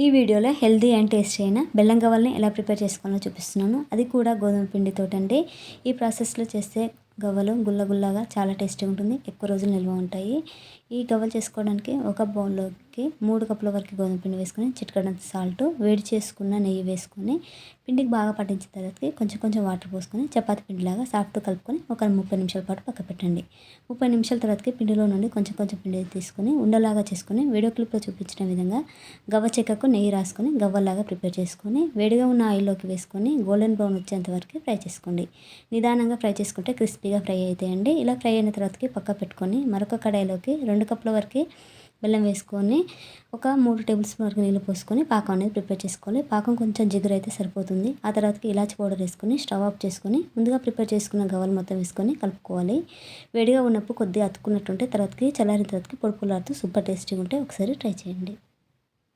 ఈ వీడియోలో healthy and tasty అయిన బెల్లం గవ్వల్ని ఎలా ప్రిపేర్ చేసుకోవాలో చూపిస్తున్నాను. అది కూడా గోధుమ పిండితోటండి. ఈ ప్రాసెస్లో చేస్తే గవ్వలు గుల్లగుల్లగా చాలా టేస్టీ ఉంటుంది. ఎక్కువ రోజులు నిల్వ ఉంటాయి. ఈ గవ్వలు చేసుకోవడానికి ఒక బౌల్లోకి 3 కప్పుల వరకు గోధుమ పిండి వేసుకొని చిటికెడంత సాల్ట్, వేడి చేసుకున్న నెయ్యి వేసుకొని పిండికి బాగా పట్టించిన తర్వాత కొంచెం కొంచెం వాటర్ పోసుకొని చపాతీ పిండిలాగా సాఫ్ట్ కలుపుకొని ఒక 30 నిమిషాల పాటు పక్క పెట్టండి. 30 నిమిషాల తర్వాతకి పిండిలో నుండి కొంచెం కొంచెం పిండి తీసుకొని ఉండలాగా చేసుకొని వీడియో క్లిప్లో చూపించిన విధంగా గవ్వ చెక్కకు నెయ్యి రాసుకొని గవ్వల్లాగా ప్రిపేర్ చేసుకొని వేడిగా ఉన్న ఆయిల్లోకి వేసుకొని గోల్డెన్ బ్రౌన్ వచ్చేంత వరకు ఫ్రై చేసుకోండి. నిదానంగా ఫ్రై చేసుకుంటే క్రిస్పీగా ఫ్రై అవుతాయండి. ఇలా ఫ్రై అయిన తర్వాతకి పక్క పెట్టుకొని మరొక కడాయిలోకి 2 కప్పుల వరకు బెల్లం వేసుకొని ఒక 3 టేబుల్ స్పూన్ వరకు నీళ్ళు పోసుకొని పాకం అనేది ప్రిపేర్ చేసుకోవాలి. పాకం కొంచెం జిగురు అయితే సరిపోతుంది. ఆ తర్వాతకి ఇలాచి పౌడర్ వేసుకొని స్టవ్ ఆఫ్ చేసుకొని ముందుగా ప్రిపేర్ చేసుకున్న గవ్వలు మొత్తం వేసుకొని కలుపుకోవాలి. వేడిగా ఉన్నప్పుడు కొద్దిగా అతుక్కున్నట్టుంటే తర్వాతకి చల్లారిన తర్వాతకి పొడి పొలాడుతూ సూపర్ టేస్టీగా ఉంటే ఒకసారి ట్రై చేయండి.